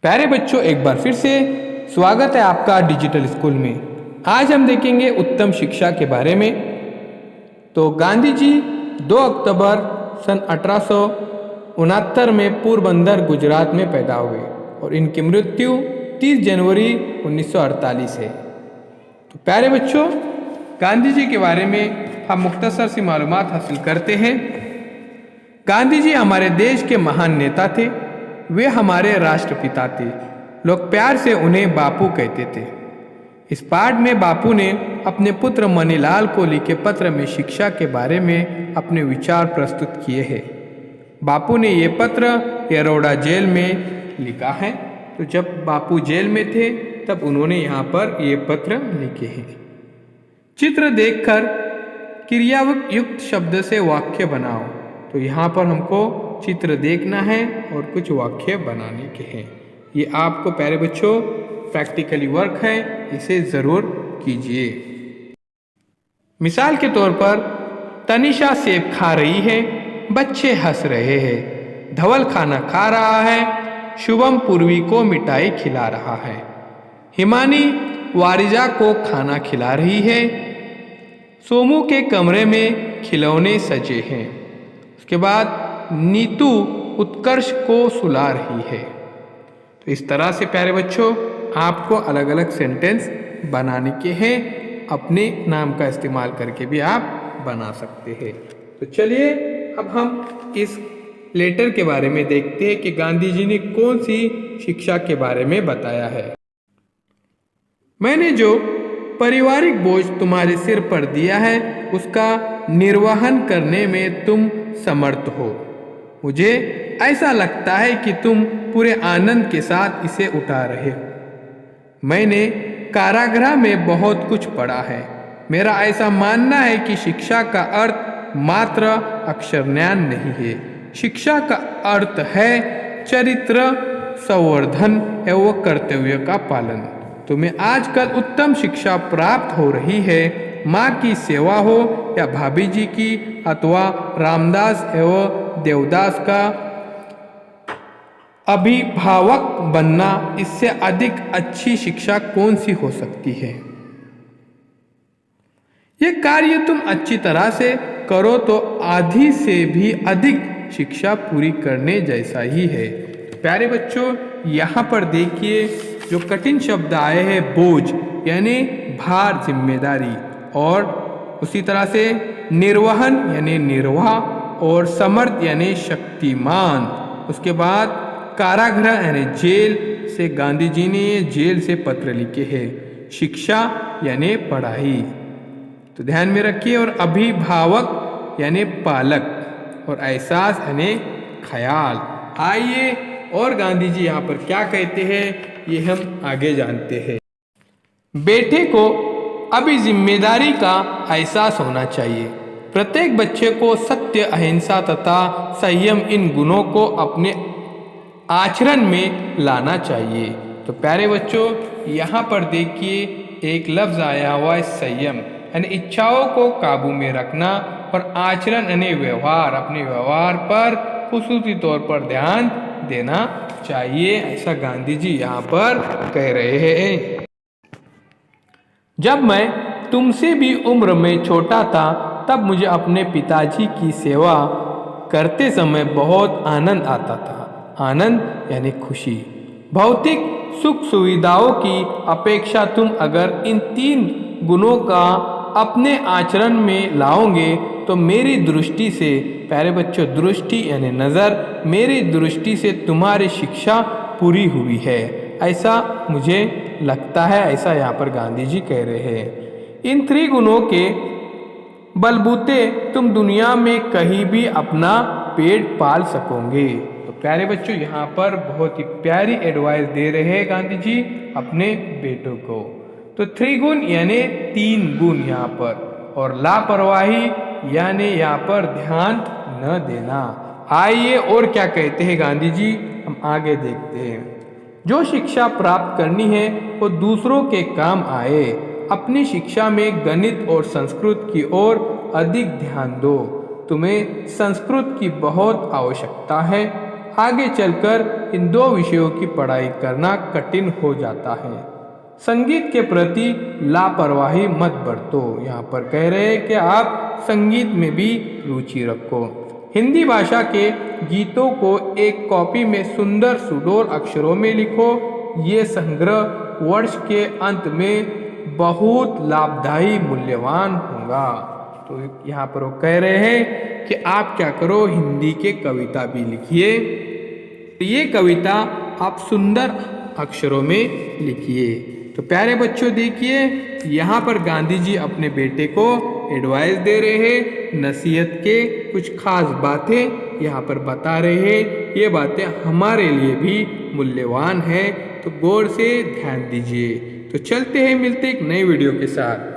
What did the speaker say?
प्यारे बच्चों, एक बार फिर से स्वागत है आपका डिजिटल स्कूल में। आज हम देखेंगे उत्तम शिक्षा के बारे में। तो गांधी जी 2 अक्टूबर सन 1869 में पोरबंदर गुजरात में पैदा हुए और इनकी मृत्यु 30 जनवरी 1948 है। तो प्यारे बच्चों, गांधी जी के बारे में हम मुख्तसर सी मालूमात हासिल करते हैं। गांधी जी हमारे देश के महान नेता थे। वे हमारे राष्ट्रपिता थे। लोग प्यार से उन्हें बापू कहते थे। इस पाठ में बापू ने अपने पुत्र मनीलाल को लिखे पत्र में शिक्षा के बारे में अपने विचार प्रस्तुत किए हैं। बापू ने ये पत्र यरोड़ा जेल में लिखा है। तो जब बापू जेल में थे तब उन्होंने यहाँ पर ये पत्र लिखे हैं। चित्र देखकर क्रियायुक्त शब्द से वाक्य बनाओ। तो यहाँ पर हमको चित्र देखना है और कुछ वाक्य बनाने के हैं। ये आपको प्यारे बच्चों प्रैक्टिकली वर्क है, इसे ज़रूर कीजिए। मिसाल के तौर पर तनिषा सेब खा रही है, बच्चे हंस रहे हैं। धवल खाना खा रहा है, शुभम पूर्वी को मिठाई खिला रहा है। हिमानी वारिजा को खाना खिला रही है। सोमू के कमरे में खिलौने सजे हैं। उसके बाद नीतू उत्कर्ष को सुला रही है। तो इस तरह से प्यारे बच्चों आपको अलग अलग सेंटेंस बनाने के हैं। अपने नाम का इस्तेमाल करके भी आप बना सकते हैं। तो चलिए अब हम इस लेटर के बारे में देखते हैं कि गांधी जी ने कौन सी शिक्षा के बारे में बताया है। मैंने जो पारिवारिक बोझ तुम्हारे सिर पर दिया है उसका निर्वहन करने में तुम समर्थ हो। मुझे ऐसा लगता है कि तुम पूरे आनंद के साथ इसे उठा रहे हो। मैंने कारागृह में बहुत कुछ पढ़ा है। मेरा ऐसा मानना है कि शिक्षा का अर्थ मात्र अक्षर ज्ञान नहीं है। शिक्षा का अर्थ है चरित्र संवर्धन एवं कर्तव्य का पालन। तुम्हें आजकल उत्तम शिक्षा प्राप्त हो रही है। माँ की सेवा हो या भाभी जी की अथवा रामदास एवं देवदास का अभिभावक बनना, इससे अधिक अच्छी शिक्षा कौन सी हो सकती है। ये कार्य तुम अच्छी तरह से करो तो आधी से भी अधिक शिक्षा पूरी करने जैसा ही है। प्यारे बच्चों, यहाँ पर देखिए जो कठिन शब्द आए हैं, बोझ यानी भार, जिम्मेदारी, और उसी तरह से निर्वहन यानी निर्वाह, और समर्थ यानी शक्तिमान। उसके बाद कारागृह यानी जेल से गांधी जी ने जेल से पत्र लिखे हैं। शिक्षा यानी पढ़ाई, तो ध्यान में रखिए। और अभिभावक यानी पालक, और एहसास यानी ख्याल। आइए और गांधी जी यहाँ पर क्या कहते हैं ये हम आगे जानते हैं। बेटे को अभी जिम्मेदारी का एहसास होना चाहिए। प्रत्येक बच्चे को सत्य, अहिंसा तथा संयम, इन गुणों को अपने आचरण में लाना चाहिए। तो प्यारे बच्चों यहाँ पर देखिए एक लफ्ज आया हुआ है संयम, यानी इच्छाओं को काबू में रखना, और आचरण यानी व्यवहार, अपने व्यवहार पर खुसूसी तौर पर ध्यान देना चाहिए। ऐसा गांधी जी यहाँ पर कह रहे हैं। जब मैं तुमसे भी उम्र में छोटा था तब मुझे अपने पिताजी की सेवा करते समय बहुत आनंद आता था। आनंद यानी खुशी। भौतिक सुख सुविधाओं की अपेक्षा तुम अगर इन 3 गुणों का अपने आचरण में लाओगे तो मेरी दृष्टि से, प्यारे बच्चों दृष्टि यानी नज़र, मेरी दृष्टि से तुम्हारी शिक्षा पूरी हुई है, ऐसा मुझे लगता है। ऐसा यहाँ पर गांधी जी कह रहे हैं। इन 3 गुणों के बलबूते तुम दुनिया में कहीं भी अपना पेट पाल सकोगे। तो प्यारे बच्चों यहाँ पर बहुत ही प्यारी एडवाइस दे रहे हैं गांधी जी अपने बेटों को। तो 3 गुण यानी 3 गुण यहाँ पर, और लापरवाही यानी यहाँ पर ध्यान न देना। आइए और क्या कहते हैं गांधी जी, हम आगे देखते हैं। जो शिक्षा प्राप्त करनी है वो दूसरों के काम आए। अपनी शिक्षा में गणित और संस्कृत की ओर अधिक ध्यान दो। तुम्हें संस्कृत की बहुत आवश्यकता है। आगे चलकर इन दो विषयों की पढ़ाई करना कठिन हो जाता है। संगीत के प्रति लापरवाही मत बरतो। यहाँ पर कह रहे हैं कि आप संगीत में भी रुचि रखो। हिंदी भाषा के गीतों को एक कॉपी में सुंदर सुडौल अक्षरों में लिखो। ये संग्रह वर्ष के अंत में बहुत लाभदायी मूल्यवान होगा। तो यहाँ पर वो कह रहे हैं कि आप क्या करो, हिंदी के कविता भी लिखिए। ये कविता आप सुंदर अक्षरों में लिखिए। तो प्यारे बच्चों देखिए, यहाँ पर गांधी जी अपने बेटे को एडवाइस दे रहे हैं, नसीहत के कुछ खास बातें यहाँ पर बता रहे हैं। ये बातें हमारे लिए भी मूल्यवान है, तो गौर से ध्यान दीजिए। तो चलते हैं, मिलते एक नए वीडियो के साथ।